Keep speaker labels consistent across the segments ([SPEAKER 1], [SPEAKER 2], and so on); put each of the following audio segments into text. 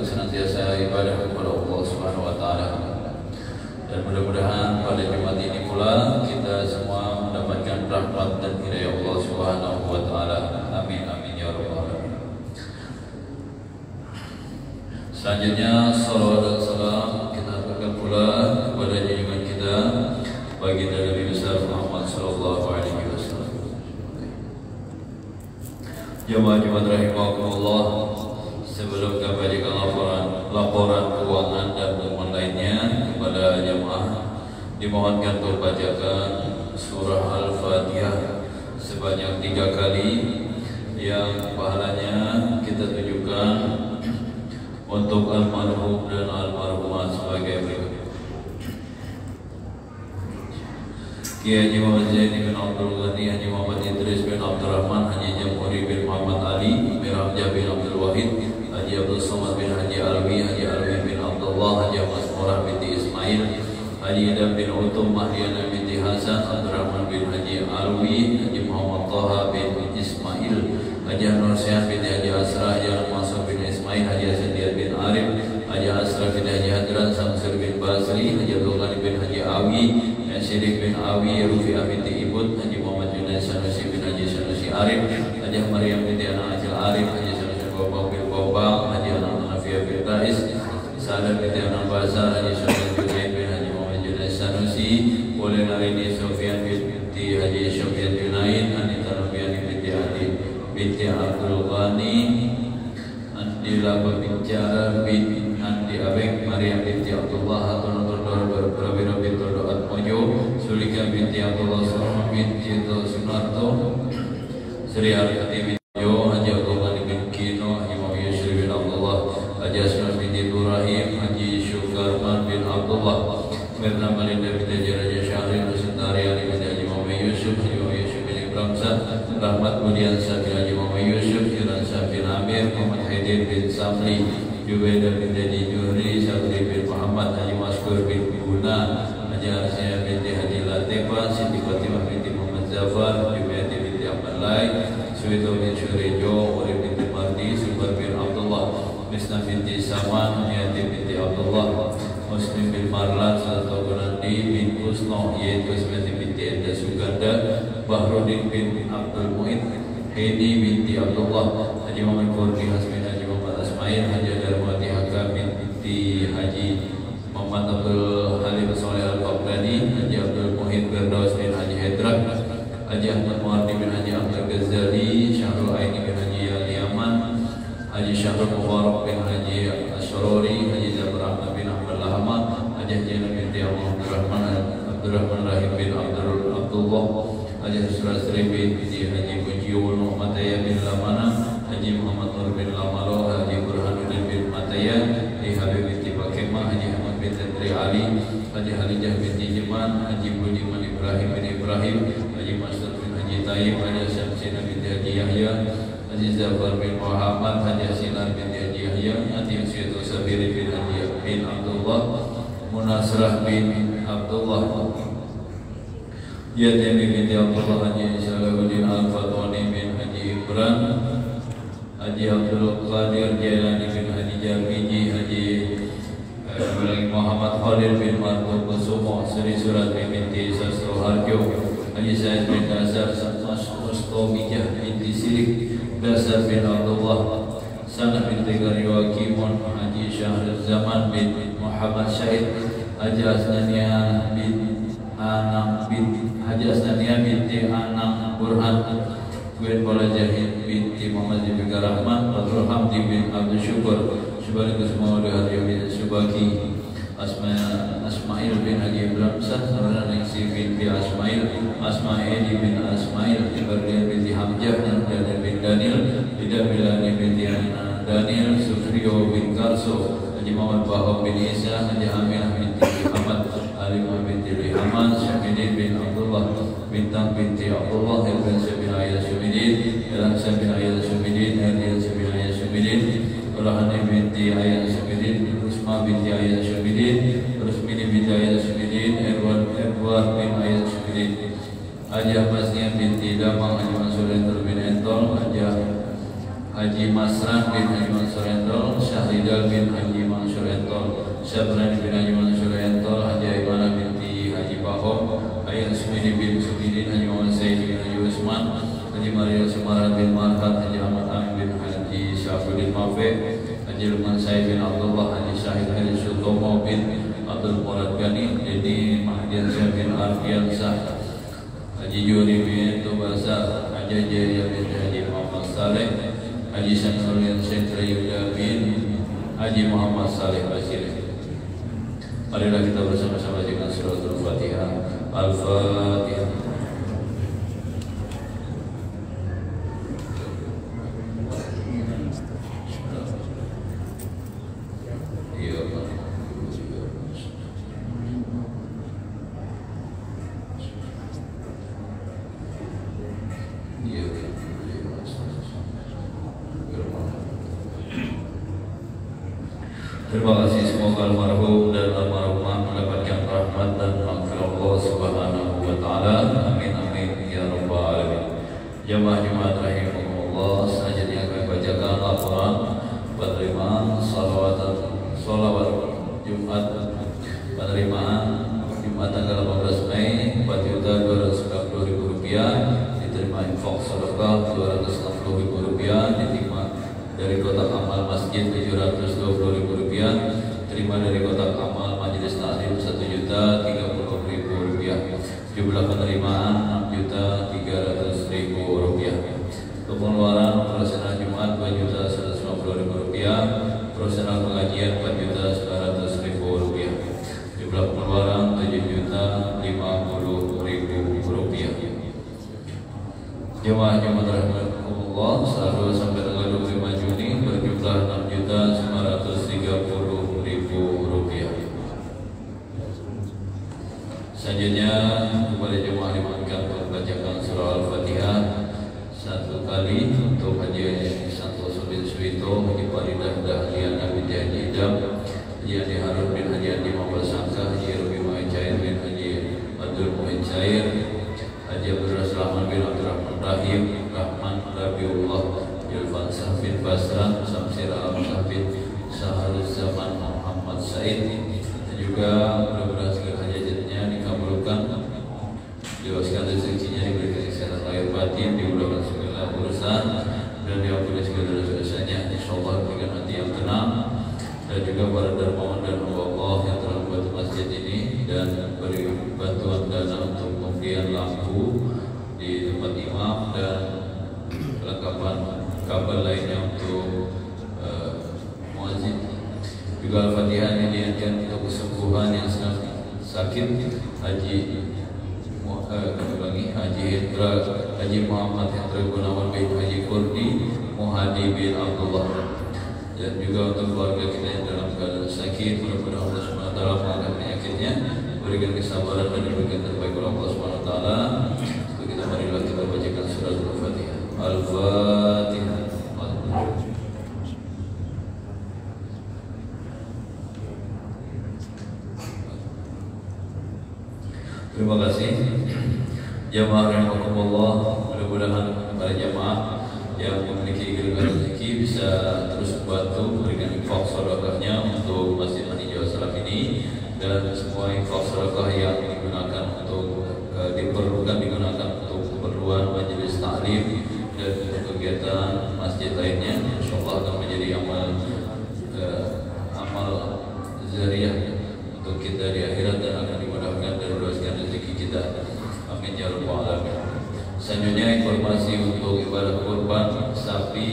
[SPEAKER 1] untuk senantiasa ibadah kepada Allah Subhanahu wa taala. Dan mudah-mudahan pada Jumat ini pula kita semua mendapatkan rahmat dan hidayah Allah Subhanahu wa taala. Amin amin ya rabbal alamin. Selanjutnya salawat dan salam kita aturkan pula kepada junjungan kita baginda Nabi besar Muhammad sallallahu alaihi wasallam. Jemaah Jumat rahimakumullah, sebelum kami bacakan laporan keuangan dan pengumuman lainnya kepada jemaah, dimohonkan untuk bacakan surah Al-Fatihah sebanyak 3 kali yang pahalanya kita tujukan untuk almarhum dan almarhumah sebagai berikut. Kiai Haji Muhammad Zaini bin Abdul Ghani, Haji Muhammad Idris bin Abdul Rahman, Haji Jamhuri bin Muhammad Ali, Mirhamjah bin Abdul Wahid, Haji Abdul Somad bin Haji Alwi, Haji Alwi bin Abdullah, Haji Ahmad Murah binti Ismail, Haji Idam bin Utum, Mahdiana binti Hasan, Abdul Rahman bin Haji Alwi, Haji Muhammad Taha bin Ismail, Haji Nur Syah bin Haji Asrah, Haji Masud bin Ismail, Haji Asadiat bin Arif, Haji Asrah bin Haji Hadran, Samsur bin Basri, Haji Abdul Ghani bin Haji Awi, Syirik bin Awi, Rufi'ah binti Ibud, Haji Muhammad Junaid Sanusi bin Haji Sanusi Arif, Haji Maryam binti Anak Acil Arif, Haji Sanusi Bambang bin Bambang, Haji Anak Nafiah bin Tais, Salam binti Anak Basar, Haji Sanusi Junaid bin Haji Muhammad Junaid Sanusi, Boleh Narini Sofian binti Haji Sofian Junaid, Anita Nabiani binti Adi binti Abdul Ghani, Andi Laba Bicara bin Andi Abeng, Maryam binti Abdullah, Hatun Tordor Berbira bin Tordor Atmojo, Sulika binti Abdullah Salma binti Sunarto, Sri Arifati binti Jo, Haji Abdul Ghani bin Kino, Haji Muhammad Yusri bin Abdullah, Haji Asma binti Ibrahim, Haji Syukarman bin Abdullah, Mirna Malinda binti Haji Raja Syahri, Nusantari Ali binti Haji Muhammad Yusuf, Haji Muhammad Yusuf bin Ibramsah, Rahmat Budian Sabi Haji Muhammad Yusuf, Jiran Sabi Amir, Muhammad Haidir bin Samli, Jubaida bin Haji Juhri, Sabri bin Muhammad, Haji Maskur bin Guna, Haji Arsyah binti Haji Latifah, Siti Fatimah binti Muhammad Zafar, Jubaidi binti Ahmad Lai, Suwito bin Syurejo, Urib binti Mardi, Subar bin Abdullah, Misna binti Saman, Yati binti Abdullah, Muslim bin Marlan, Sato Gunandi bin Usno, yaitu Ismati binti Enda Suganda, Bahrudin bin Abdul Mu'id, Hedi binti Abdullah, Haji Muhammad Kurdi Hasmin, Haji Muhammad Asmail, Haji Darwati Hakam binti Haji Muhammad Abdul Halim Soleh Al-Baghdadi, Haji Abdul Muhid Firdaus bin Haji Hedrak, Haji Ahmad Muardi bin Haji Ahmad Ghazali, Syahrul Aini bin Haji Al-Yaman, Haji Syahrul Mubarak bin Haji Asyarori, Haji Zabur Ahmad bin Ahmad Lahama, Haji Jainab binti Abdurrahman Rahim bin Abdullah, Haji Surasri binti Haji Bujiul Muhammadaya bin Lamana, Haji Muhammad Nur bin Lamalo, Haji Burhanuddin bin Mataya, Haji Habib binti Bakemah, Haji Ahmad bin Tentri Ali, Haji Halijah binti Jeman, Haji Budiman Ibrahim bin Ibrahim, Haji Masud bin Haji Tayyib, Haji Syamsina binti Haji Yahya, Haji Zafar bin Muhammad, Haji Sinar binti Haji Yahya, Haji Syaitu Sabiri bin Haji bin Abdullah, Munasrah bin Abdullah, Yatimi binti Abdullah, Haji Salahuddin Al-Fatwani bin Haji Ibran, Haji Abdul Qadir Jailani bin Haji Jamiji, Haji Muhammad Khalil bin Martul Kusumo, Sri Suratmi binti Sastro Harjo, Haji Said bin Dasar Mustomijah binti Sirik, Dasar bin Abdullah, Sanah binti Gariwa Kimon, Haji Syahrul Zaman bin Muhammad Syahid, Haji Asnania bin Anam bin Haji Asnania binti Anam Burhan bin Bola Jahid binti Muhammad Zibika Rahman, Abdul Hamdi bin Abdul Syukur, Syubalikus Maulid Haryo bin Subaki, Asmail bin Haji Ibramsah, Naranisi binti Asmail, Asmaili bin Asmail, Ibardian binti Hamjah, Daniel bin Daniel, Ida Milani binti Daniel, Sufrio bin Karso, Haji Muhammad Bahom bin Isa, Haji Aminah binti Muhammad, Alimah binti Rihaman, Syamidin bin Abdullah, Bintang binti Abdullah, Hilban Sabin Ayat Syamidin, Elang Sabin Ayat Syamidin, Hadian Sabin Ayat Syamidin, Ulahani binti Ayat Syamidin, Rusma binti Ayat Syamidin, Rusmini binti Ayat Syamidin, Edward bin Ayat Syamidin, Haji Ahmadiyah binti Damang, Haji Mansur bin Entol, Haji Haji Masran bin Haji Mansur Entol, Syahridal bin Haji Mansur Entol, Syabran bin Haji Mansur Entol, Haji Aimanah binti Haji Bahom, Haji Sumini bin Sumidin, Haji Muhammad Said bin Haji Usman, Haji Maria Sumaran bin Marhat, Haji Ahmad Amin bin Haji Syafuddin Mafe, Haji Lukman Said bin Abdullah, Haji Syahid Haji Sutomo bin Abdul Murad Gani, Dedi Mahdiansyah bin Arfiansah, Haji Juri bin Tubasa, Haji Jaya bin Haji Muhammad Saleh, Haji Syamsuddin Syekh Yuda bin Haji Muhammad Saleh Basir. Marilah kita bersama-sama dengan suratul Fatihah. Al-Fatihah. Terima kasih, semoga almarhum dan almarhumah mendapatkan rahmat dan maghfirah Allah Subhanahu wa taala. Amin amin ya rabbal alamin. Jamaah Jumat rahimakumullah, selanjutnya kami bacakan laporan penerimaan salawat Jumat penerimaan Jumat tanggal 18 Mei 4.290.000 rupiah, diterima infak sedekah 260.000 rupiah, diterima dari kotak amal masjid 720.000 rupiah, terima dari kotak amal majelis taklim 1.030.000 rupiah. Jumlah penerimaan 6.300.000 rupiah. Pengeluaran operasional Jumat 2.150.000 rupiah, operasional pengajian 4.900.000 rupiah. Jumlah pengeluaran 7.050.000 rupiah. Jemaah Jumat rahimakumullah, selalu sampai tanggal 25 Juni berjumlah 6.930.000 rupiah. Selanjutnya kepada jemaah dimaafkan untuk membacakan surah Al-Fatihah satu kali untuk Haji Santoso bin Suwito, Haji Faridah Dahliana bin Haji Idam, Haji Andi Harun bin Haji Andi Muhammad Sangka, Haji Rubi Muhammad Cair bin Haji Abdul Muhammad Cair, Haji Abdul Rahman bin Abdurrahman Rahim, Rahman Rabiullah Yulfansah bin Basran, Samsir Al-Amsah bin Sahal Zaman Muhammad Said, dan juga mudah-mudahan segala hajatnya dikabulkan, diwaskan rezekinya, diberikan kesehatan lahir batin, dimudahkan segala urusan, dan diampuni segala dosa-dosanya, insyaallah berikan hati yang tenang, dan juga para dermawan dan Allah yang telah membantu masjid ini dan beri bantuan dana untuk pembelian lampu di tempat imam dan kelengkapan kabel lainnya untuk muazzin. Juga Al-Fatihah ini dianjurkan untuk kesembuhan yang sedang sakit Haji Hendra, Haji Muhammad Hendra Gunawan bin Haji Kurdi Muhadi bin Abdullah, dan juga untuk keluarga kita yang dalam keadaan sakit, mudah-mudahan Allah SWT mengangkat penyakitnya, berikan kesabaran dan diberikan terbaik oleh Allah SWT. Untuk kita marilah kita bacakan surah Al-Fatihah. Al-Fatihah. Terima kasih. Jamaah rahimakumullah, mudah-mudahan para jamaah yang memiliki giliran rezeki bisa terus membantu memberikan infak sedekahnya untuk Masjid Manijau Salam ini, dan semua infak sedekah yang digunakan untuk digunakan untuk keperluan majelis taklim dan kegiatan masjid lainnya, insyaallah akan menjadi amal zariah untuk kita di akhirat dan akan dimudahkan dan meluaskan rezeki kita. Amin ya rabbal alamin. Selanjutnya informasi untuk ibadah kurban sapi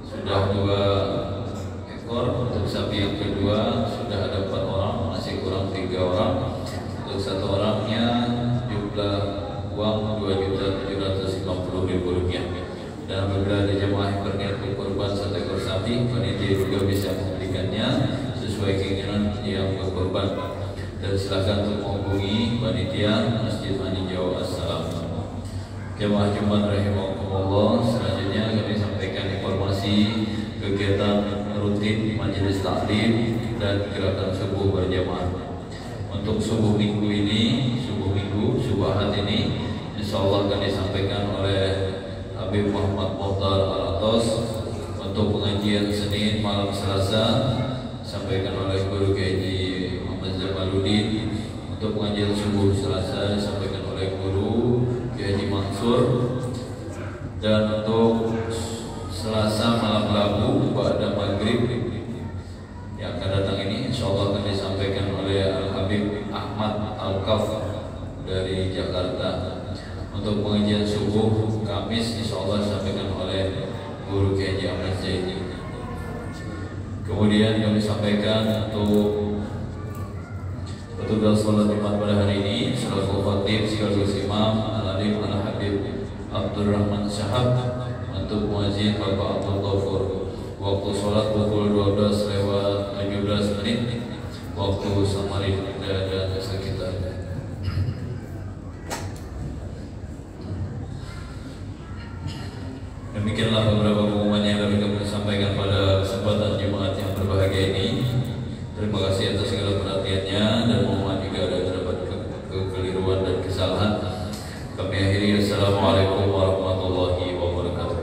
[SPEAKER 1] sudah 2 ekor, untuk sapi yang kedua sudah ada 4 orang, masih kurang 3 orang. Untuk 1 orangnya jumlah uang 2.750.000 rupiah. Dan apabila ada jemaah yang berniat berkurban 1 ekor sapi, panitia juga bisa membelikannya sesuai keinginan yang berkurban. Dan silakan untuk menghubungi panitia Masjid Manijau Assalam. Jemaah Jumat rahimakumullah, selanjutnya kami sampaikan informasi kegiatan rutin majelis taklim dan gerakan subuh berjamaah. Untuk subuh minggu ini, subuh ahad ini, insyaallah akan disampaikan oleh Habib Muhammad Muhtar Al-Atos Untuk pengajian Senin malam Selasa disampaikan oleh Guru Kiai Muhammad Zamaluddin. Untuk pengajian subuh Selasa disampaikan oleh Guru Kiai Mansur. Dan untuk Selasa malam Rabu pada maghrib yang akan datang ini insya Allah akan disampaikan oleh Al-Habib Ahmad Al-Kaf dari Jakarta. Untuk pengajian subuh Kamis insya Allah disampaikan oleh Guru Kiai Ahmad Zaidi. Kemudian kami sampaikan untuk petugas sholat Jumat pada hari ini selaku khatib sekaligus imam Al-Alim Al-Habib Abdurrahman Syahab. Untuk muazzin Bapak Abdul Ghafur. Waktu sholat pukul 12:17 waktu Samarinda dan sekitarnya. Demikianlah beberapa pengumuman yang kami sampaikan pada kesempatan Jumat yang berbahagia ini. Terima kasih atas segala perhatiannya dan mohon jika ada terdapat kekeliruan dan kesalahan. Kami akhiri. Assalamualaikum warahmatullahi wabarakatuh.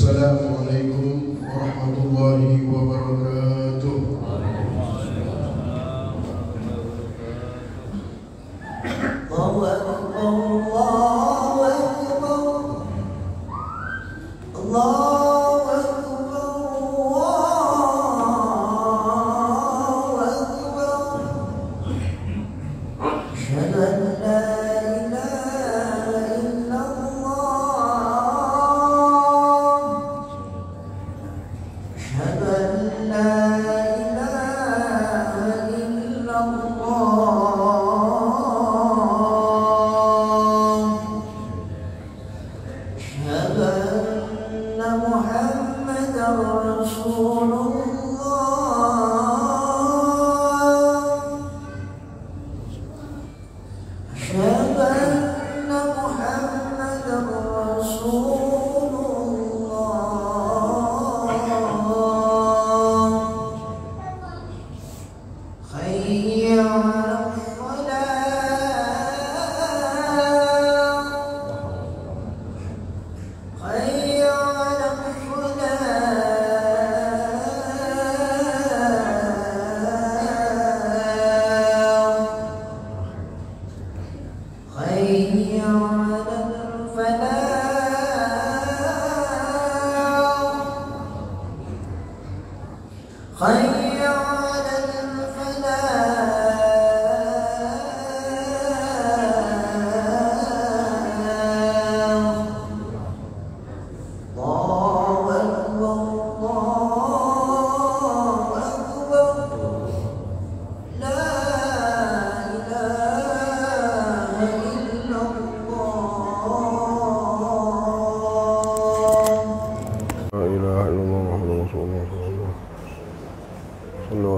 [SPEAKER 2] Assalamualaikum warahmatullahi wabarakatuh. Allahu Akbar, Allahu Akbar, Allahu Akbar, Allahu Akbar. Asyhadu an la ilaha illallah.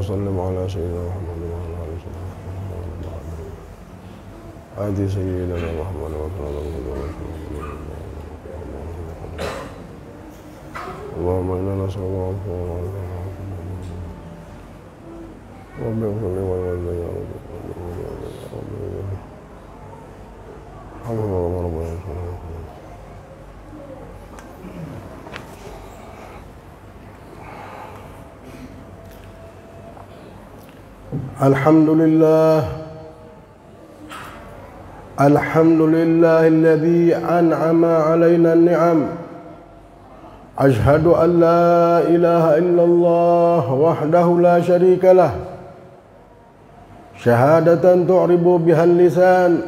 [SPEAKER 2] وسلم على سيدنا محمد وعلى آله وصحبه آدي سيدنا محمد وعلى اللهم إنا نسأل الله رب اغفر لي ولوالدي يا رب حفظنا ربنا الحمد لله الذي أنعم علينا النعم أشهد أن لا إله إلا الله وحده لا شريك له شهادة تعرب بها اللسان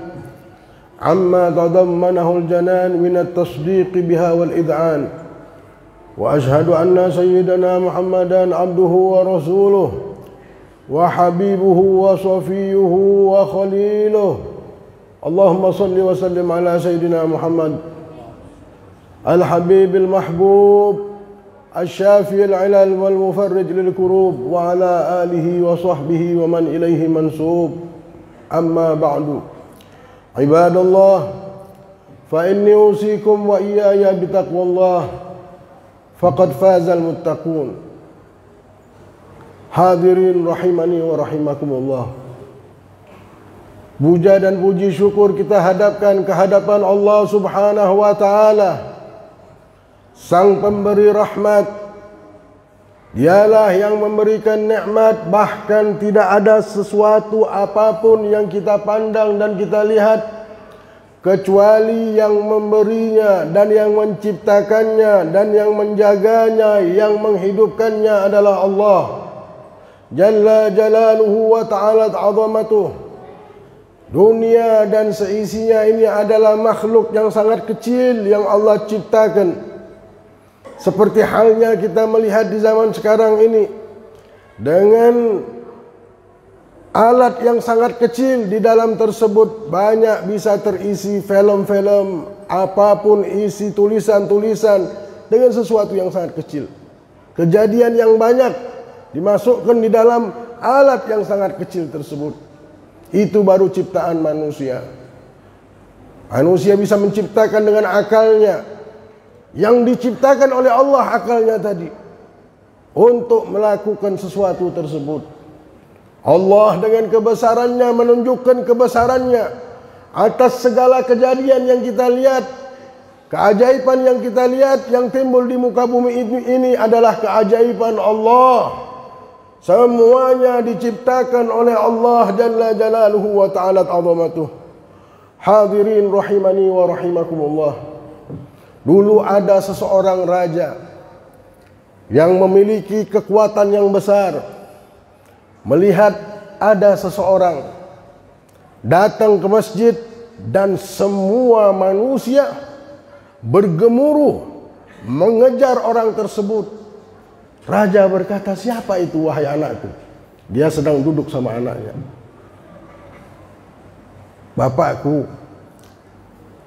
[SPEAKER 2] عما تضمنه الجنان من التصديق بها والإذعان وأشهد أن سيدنا محمدا عبده ورسوله وحبيبه وصفيه وخليله اللهم صل وسلم على سيدنا محمد الحبيب المحبوب الشافي العلل والمفرج للكروب وعلى آله وصحبه ومن إليه منسوب أما بعد عباد الله فإني أوصيكم وإياي بتقوى الله فقد فاز المتقون. Hadirin rahimani wa rahimakumullah. Puja dan puji syukur kita hadapkan ke hadapan Allah Subhanahu wa taala, Sang pemberi rahmat. Dialah yang memberikan nikmat, bahkan tidak ada sesuatu apapun yang kita pandang dan kita lihat kecuali yang memberinya dan yang menciptakannya dan yang menjaganya, yang menghidupkannya adalah Allah Jalla jalaluhu wa ta'ala azamatuh. Dunia dan seisinya ini adalah makhluk yang sangat kecil yang Allah ciptakan. Seperti halnya kita melihat di zaman sekarang ini, dengan alat yang sangat kecil, di dalam tersebut banyak bisa terisi film-film, apapun isi tulisan-tulisan dengan sesuatu yang sangat kecil. Kejadian yang banyak dimasukkan di dalam alat yang sangat kecil tersebut. Itu baru ciptaan manusia. Manusia bisa menciptakan dengan akalnya, yang diciptakan oleh Allah akalnya tadi, untuk melakukan sesuatu tersebut. Allah dengan kebesarannya menunjukkan kebesarannya atas segala kejadian yang kita lihat. Keajaiban yang kita lihat yang timbul di muka bumi ini adalah keajaiban Allah. Semuanya diciptakan oleh Allah Jalla jalaluhu wa ta'ala azamatuh. Hadirin rahimani wa rahimakumullah. Dulu ada seseorang raja yang memiliki kekuatan yang besar. Melihat ada seseorang datang ke masjid dan semua manusia bergemuruh mengejar orang tersebut. Raja berkata, siapa itu wahai anakku? Dia sedang duduk sama anaknya. Bapakku,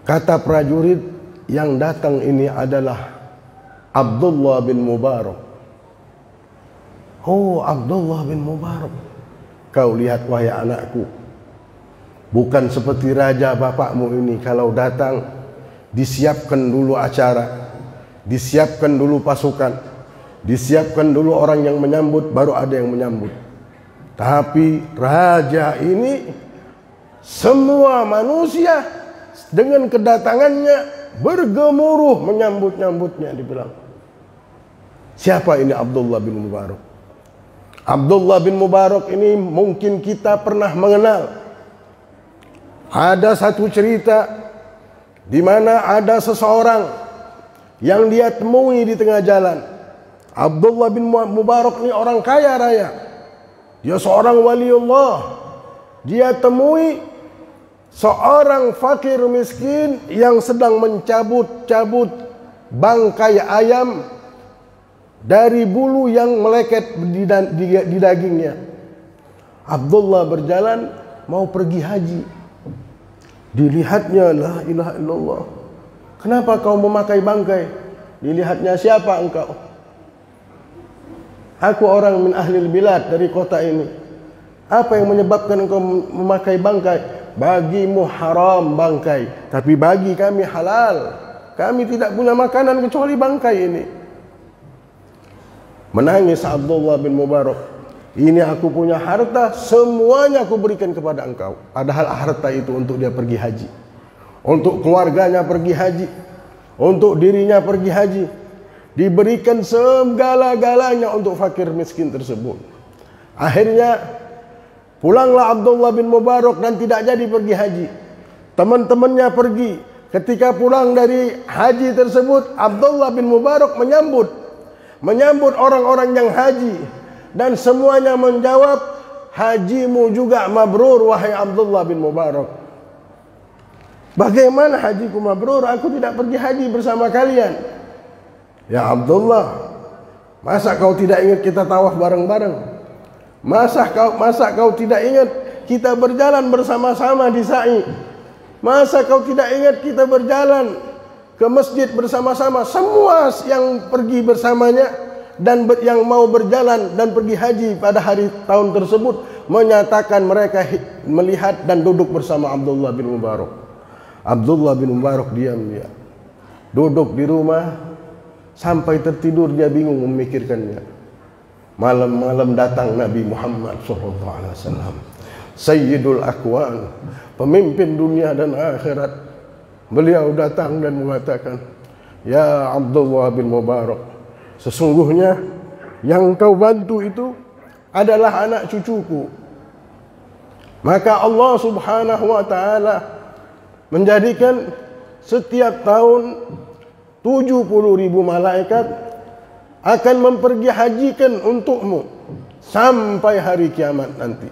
[SPEAKER 2] kata prajurit, yang datang ini adalah Abdullah bin Mubarak. Oh, Abdullah bin Mubarak. Kau lihat wahai anakku, bukan seperti raja bapakmu ini. Kalau datang, disiapkan dulu acara, disiapkan dulu pasukan, disiapkan dulu orang yang menyambut, baru ada yang menyambut. Tapi raja ini, semua manusia dengan kedatangannya bergemuruh menyambut-nyambutnya. Dibilang, siapa ini Abdullah bin Mubarak? Abdullah bin Mubarak ini mungkin kita pernah mengenal. Ada satu cerita di mana ada seseorang yang dia temui di tengah jalan. Abdullah bin Mubarak ini orang kaya raya. Dia seorang waliullah. Dia temui seorang fakir miskin yang sedang mencabut-cabut bangkai ayam dari bulu yang meleket di dagingnya. Abdullah berjalan mau pergi haji. Dilihatnya, la ilaha illallah. Kenapa kau memakai bangkai? Dilihatnya, siapa engkau? Aku orang min ahlil bilad, dari kota ini. Apa yang menyebabkan engkau memakai bangkai? Bagimu haram bangkai, tapi bagi kami halal. Kami tidak punya makanan kecuali bangkai ini. Menangis Abdullah bin Mubarak. Ini aku punya harta, semuanya aku berikan kepada engkau. Padahal harta itu untuk dia pergi haji, untuk keluarganya pergi haji, untuk dirinya pergi haji. Diberikan segala-galanya untuk fakir miskin tersebut. Akhirnya pulanglah Abdullah bin Mubarak dan tidak jadi pergi haji. Teman-temannya pergi, ketika pulang dari haji tersebut, Abdullah bin Mubarak menyambut orang-orang yang haji, dan semuanya menjawab, hajimu juga mabrur wahai Abdullah bin Mubarak. Bagaimana hajiku mabrur? Aku tidak pergi haji bersama kalian. Ya Abdullah, masa kau tidak ingat kita tawaf bareng-bareng? Masa kau tidak ingat kita berjalan bersama-sama di sa'i? Masa kau tidak ingat kita berjalan ke masjid bersama-sama? Semua yang pergi bersamanya dan yang mau berjalan dan pergi haji pada hari tahun tersebut menyatakan mereka melihat dan duduk bersama Abdullah bin Mubarak. Abdullah bin Mubarak diam, dia duduk di rumah sampai tertidur, dia bingung memikirkannya. Malam-malam datang Nabi Muhammad SAW, Sayyidul Akwan, pemimpin dunia dan akhirat. Beliau datang dan mengatakan, ya Abdullah bin Mubarak, sesungguhnya yang kau bantu itu adalah anak cucuku. Maka Allah Subhanahu wa ta'ala menjadikan setiap tahun 70.000 malaikat akan mempergihajikan untukmu sampai hari kiamat nanti.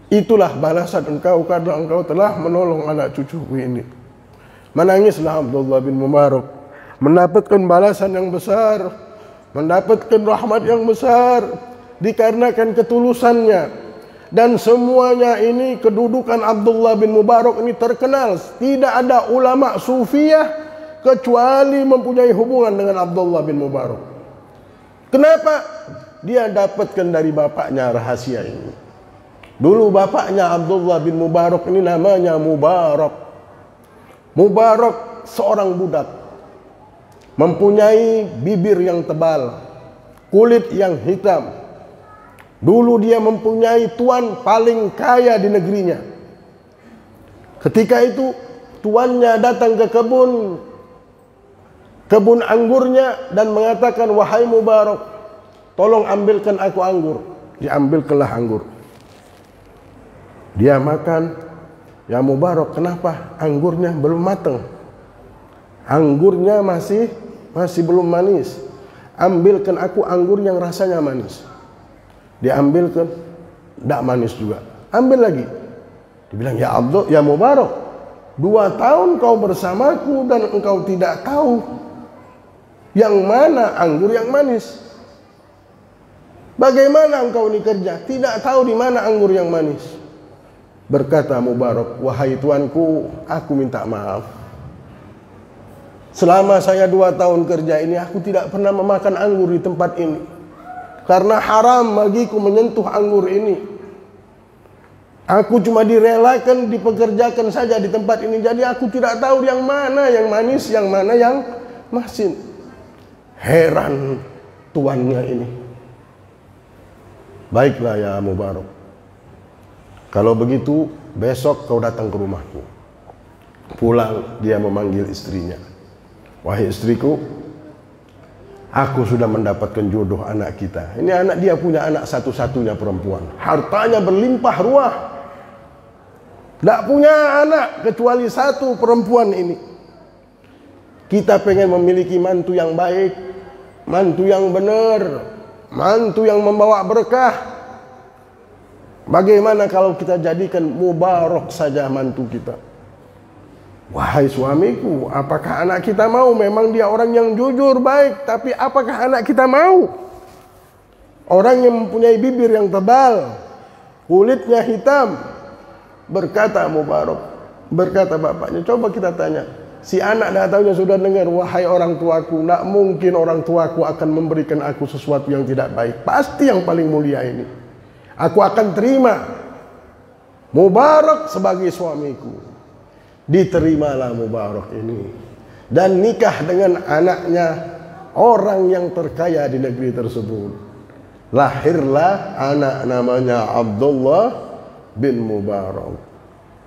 [SPEAKER 2] Itulah balasan engkau karena engkau telah menolong anak cucuku ini. Menangislah Abdullah bin Mubarak, mendapatkan balasan yang besar, mendapatkan rahmat yang besar dikarenakan ketulusannya. Dan semuanya ini, kedudukan Abdullah bin Mubarak ini terkenal. Tidak ada ulama sufiyah kecuali mempunyai hubungan dengan Abdullah bin Mubarak. Kenapa? Dia dapatkan dari bapaknya rahasia ini. Dulu bapaknya Abdullah bin Mubarak ini namanya Mubarak. Mubarak seorang budak, mempunyai bibir yang tebal, kulit yang hitam. Dulu dia mempunyai tuan paling kaya di negerinya. Ketika itu tuannya datang ke kebun anggurnya dan mengatakan, wahai Mubarak, tolong ambilkan aku anggur. Diambilkanlah anggur. Dia makan. Ya Mubarak, kenapa anggurnya belum matang? Anggurnya masih belum manis. Ambilkan aku anggur yang rasanya manis. Diambilkan, tidak manis juga. Ambil lagi. Dibilang, ya Mubarak, 2 tahun kau bersamaku dan engkau tidak tahu yang mana anggur yang manis. Bagaimana engkau ini kerja tidak tahu di mana anggur yang manis? Berkata Mubarak, wahai tuanku, aku minta maaf. Selama saya 2 tahun kerja ini, aku tidak pernah memakan anggur di tempat ini. Karena haram bagiku menyentuh anggur ini. Aku cuma direlakan, dipekerjakan saja di tempat ini. Jadi aku tidak tahu yang mana yang manis, yang mana yang masin. Heran tuannya ini. Baiklah ya Mubarak, kalau begitu besok kau datang ke rumahku. Pulang, dia memanggil istrinya. Wahai istriku, aku sudah mendapatkan jodoh anak kita. Ini anak dia punya anak satu-satunya perempuan. Hartanya berlimpah ruah. Tidak punya anak kecuali 1 perempuan ini. Kita pengen memiliki mantu yang baik, mantu yang benar, mantu yang membawa berkah. Bagaimana kalau kita jadikan Mubarak saja mantu kita? Wahai suamiku, apakah anak kita mau? Memang dia orang yang jujur, baik, tapi apakah anak kita mau? Orang yang mempunyai bibir yang tebal, kulitnya hitam. Berkata Mubarak, berkata bapaknya, coba kita tanya. Si anak datangnya sudah dengar, wahai orang tuaku, tidak mungkin orang tuaku akan memberikan aku sesuatu yang tidak baik. Pasti yang paling mulia ini. Aku akan terima Mubarak sebagai suamiku. Diterimalah Mubarak ini dan nikah dengan anaknya orang yang terkaya di negeri tersebut. Lahirlah anak namanya Abdullah bin Mubarak.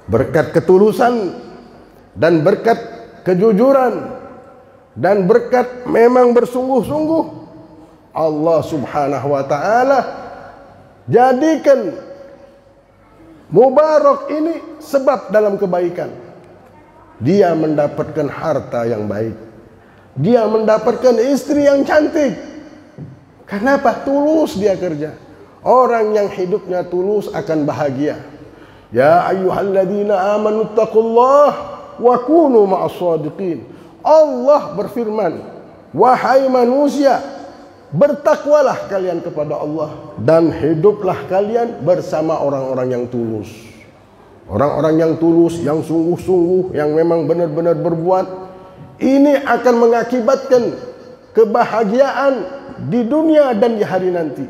[SPEAKER 2] Berkat ketulusan dan berkat kejujuran dan berkat memang bersungguh-sungguh, Allah Subhanahu wa ta'ala jadikan Mubarak ini sebab dalam kebaikan. dia mendapatkan harta yang baik, dia mendapatkan istri yang cantik. Kenapa? Tulus dia kerja. Orang yang hidupnya tulus akan bahagia. Ya ayyuhalladzina amanu taqullah wa kunu ma'as shadiqin. Allah berfirman, wahai manusia, bertakwalah kalian kepada Allah dan hiduplah kalian bersama orang-orang yang tulus. Orang-orang yang tulus, yang sungguh-sungguh, yang memang benar-benar berbuat, ini akan mengakibatkan kebahagiaan di dunia dan di hari nanti.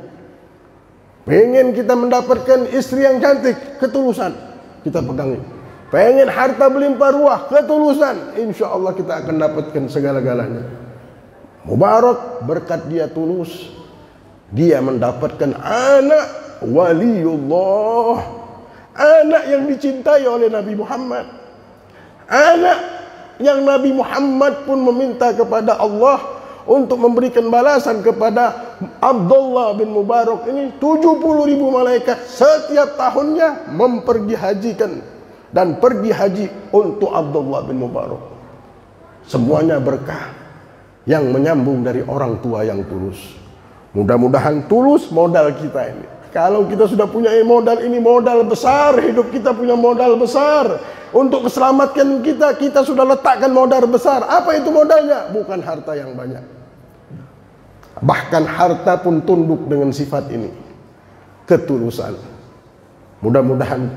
[SPEAKER 2] Pengen kita mendapatkan istri yang cantik, ketulusan kita pegangi. Pengen harta berlimpah ruah, ketulusan, insya Allah kita akan dapatkan segala-galanya. Mubarak berkat dia tulus, dia mendapatkan anak waliullah, anak yang dicintai oleh Nabi Muhammad, anak yang Nabi Muhammad pun meminta kepada Allah untuk memberikan balasan kepada Abdullah bin Mubarak ini. 70.000 malaikat setiap tahunnya mempergi hajikan dan pergi haji untuk Abdullah bin Mubarak. Semuanya berkah yang menyambung dari orang tua yang tulus. Mudah-mudahan tulus modal kita ini. Kalau kita sudah punya modal ini, modal besar, hidup kita punya modal besar. Untuk keselamatan kita, kita sudah letakkan modal besar. Apa itu modalnya? Bukan harta yang banyak. Bahkan harta pun tunduk dengan sifat ini, ketulusan. Mudah-mudahan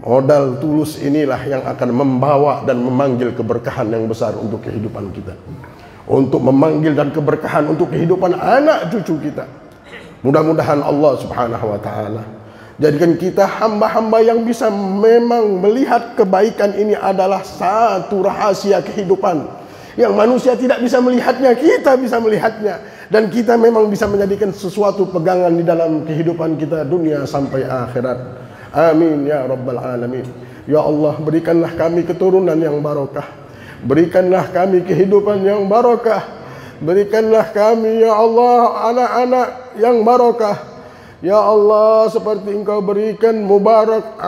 [SPEAKER 2] modal tulus inilah yang akan membawa dan memanggil keberkahan yang besar untuk kehidupan kita, untuk memanggil dan keberkahan untuk kehidupan anak cucu kita. Mudah-mudahan Allah subhanahu wa ta'ala jadikan kita hamba-hamba yang bisa memang melihat kebaikan ini adalah satu rahasia kehidupan yang manusia tidak bisa melihatnya, kita bisa melihatnya. Dan kita memang bisa menjadikan sesuatu pegangan di dalam kehidupan kita dunia sampai akhirat. Amin ya rabbal alamin. Ya Allah, berikanlah kami keturunan yang barokah, berikanlah kami kehidupan yang barokah, berikanlah kami ya Allah anak-anak yang barokah. Ya Allah, seperti Engkau berikan Mubarak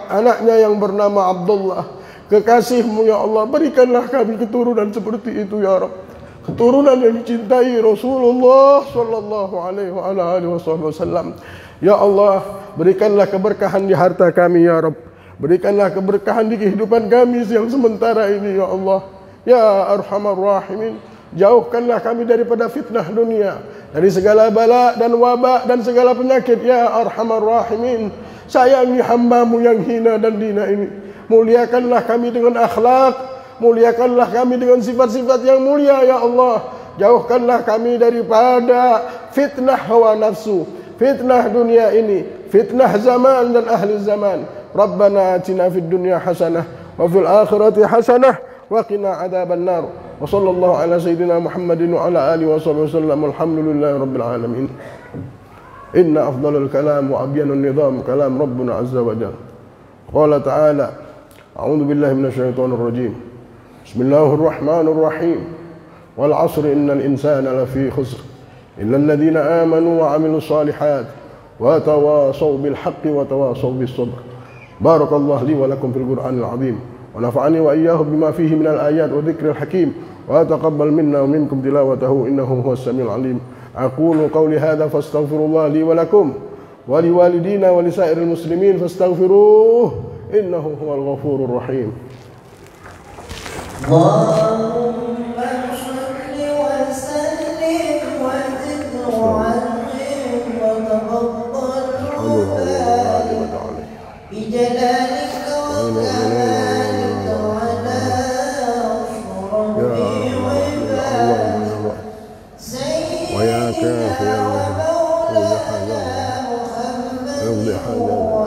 [SPEAKER 2] anaknya yang bernama Abdullah, kekasih-Mu ya Allah, berikanlah kami keturunan seperti itu ya Rabb. Keturunan yang dicintai Rasulullah sallallahu alaihi wasallam. Ya Allah, berikanlah keberkahan di harta kami ya Rabb. Berikanlah keberkahan di kehidupan kami yang sementara ini ya Allah. Ya Arhamar Rahimin, jauhkanlah kami daripada fitnah dunia, dari segala bala dan wabak dan segala penyakit ya Arhamar Rahimin. Sayangi hamba-Mu yang hina dan dina ini. Muliakanlah kami dengan akhlak, muliakanlah kami dengan sifat-sifat yang mulia ya Allah. Jauhkanlah kami daripada fitnah hawa nafsu, fitnah dunia ini, fitnah zaman dan ahli zaman. Rabbana atina fid dunya hasanah wa fil akhirati hasanah wa qina adzaban nar. Wa sallallahu ala sayyidina Muhammadin wa ala alihi wa sahbihi wasallam. Alhamdulillahi rabbil alamin. Inna afdalal kalam wa abyanun nizam kalam Rabbuna azza wa jalla. Qala ta'ala, a'udzu billahi minasy syaithanir rajim. Bismillahirrahmanirrahim. Wal 'asri innal insana lafi khusr illa alladhina amanu wa 'amilus shalihat wa tawasaw bil haqqi wa tawasaw bis sabr. Barakallahu li wa lakum fil Qur'anil 'azim wa nafa'ani wa iyyakum bima fihi minal ayat wa dzikril hakim wa taqabbal minna wa minkum tilawatahu innahu huwas samiul 'alim. Aqulu qawli hadza fastaghfirullah li wa lakum wa liwalidina wa lisairil muslimin fastaghfiruh innahu huwal ghafurur rahim.
[SPEAKER 3] Allahumma shalli wa sallim wa zid wa 'azzim wa taqabbal bi jalalika wa kamalika wa ala asrafi wa ibadah sayyidina wa maulana Muhammadin wa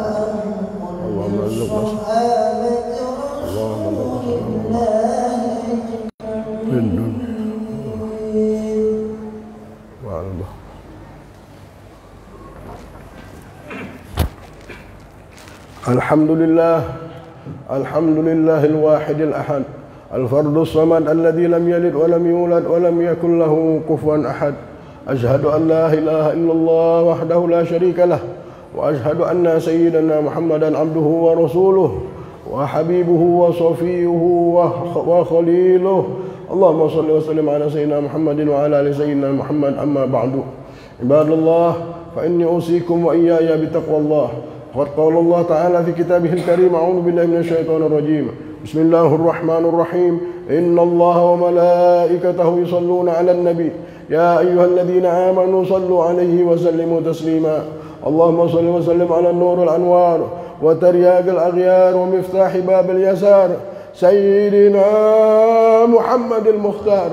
[SPEAKER 3] Allahumma sahabati Rasulillah.
[SPEAKER 2] Alhamdulillah, alhamdulillahil wahidil ahad, al-fardus samad alladzi lam yalid wa lam yulad wa lam yakul lahu kufuwan ahad. Ashhadu an la ilaha illallah wahdahu la syarika lah wa ashhadu anna sayyidana Muhammadan abduhu wa rasuluh. وحبيبه وصفيه وخليله. اللهم صل وسلم على سيدنا محمد وعلى آل سيدنا محمد. أما بعد، عباد الله، فإني أوصيكم وإياي بتقوى الله. وقد قال الله تعالى في كتابه الكريم: أعوذ بالله من الشيطان الرجيم، بسم الله الرحمن الرحيم. إن الله وملائكته يصلون على النبي يا أيها الذين آمنوا صلوا عليه وسلموا تسليما. اللهم صل وسلم على النور الأنوار وترياق الأغيار ومفتاح باب اليسار سيدنا محمد المختار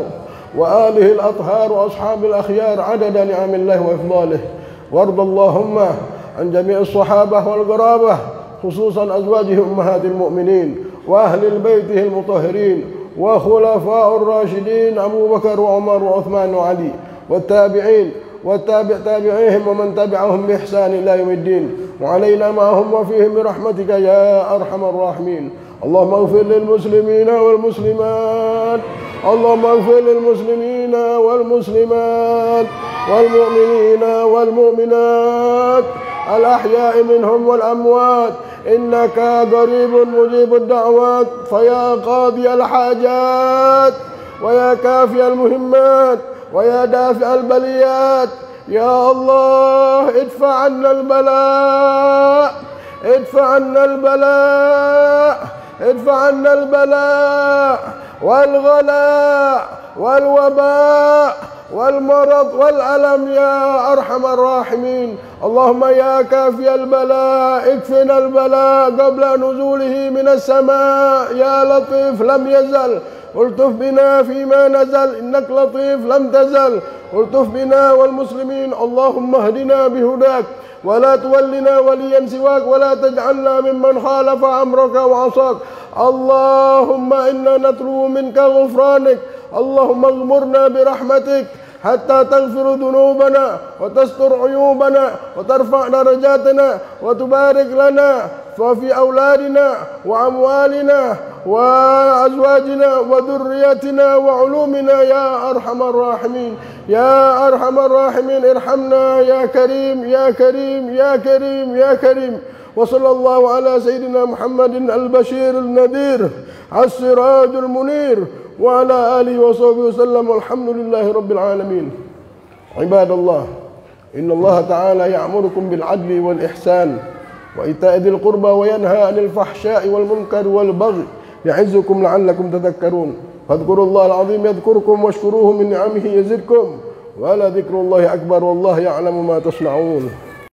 [SPEAKER 2] وآله الأطهار وأصحاب الأخيار عدد نعم الله وإفضاله. وارض اللهم عن جميع الصحابة والقرابة، خصوصا أزواجه أمهات المؤمنين وأهل بيته المطهرين وخلفاء الراشدين أبو بكر وعمر وعثمان وعلي، والتابعين والتابع تابعيهم ومن تبعهم بإحسان إلى يوم الدين، وعلينا معهم وفيهم برحمتك يا أرحم الراحمين. اللهم اغفر للمسلمين والمسلمات، اللهم اغفر للمسلمين والمسلمات والمؤمنين والمؤمنات الأحياء منهم والأموات، إنك قريب مجيب الدعوات. فيا قاضي الحاجات ويا كافي المهمات ويا دافع البليات، يا الله ادفع عنا البلاء، ادفع عنا البلاء، ادفع عنا البلاء والغلاء والوباء والمرض والألم يا أرحم الراحمين. اللهم يا كافي البلاء اكفنا البلاء قبل نزوله من السماء. يا لطيف لم يزل الطف بنا فيما نزل، إنك لطيف لم تزل الطف بنا والمسلمين. اللهم اهدنا بهداك ولا تولنا وليا سواك ولا تجعلنا ممن خالف أمرك وعصاك. اللهم إنا نطلب منك غفرانك، اللهم اغمرنا برحمتك حتى تغفر ذنوبنا وتستر عيوبنا وترفع درجاتنا وتبارك لنا وفي أولادنا وأموالنا وأزواجنا وذريتنا وعلومنا يا أرحم الراحمين. يا أرحم الراحمين ارحمنا يا كريم يا كريم يا كريم يا كريم. وصلى الله على سيدنا محمد البشير النذير السراج المنير وعلى آله وصحبه وسلم، والحمد لله رب العالمين. عباد الله، إن الله تعالى يأمركم بالعدل والإحسان وإيتاء ذي القربى وينهى عن الفحشاء والمنكر والبغي يعظكم لعلكم تذكرون. فاذكروا الله العظيم يذكركم واشكروه من نعمه يزدكم ولذكر الله أكبر والله يعلم ما تصنعون.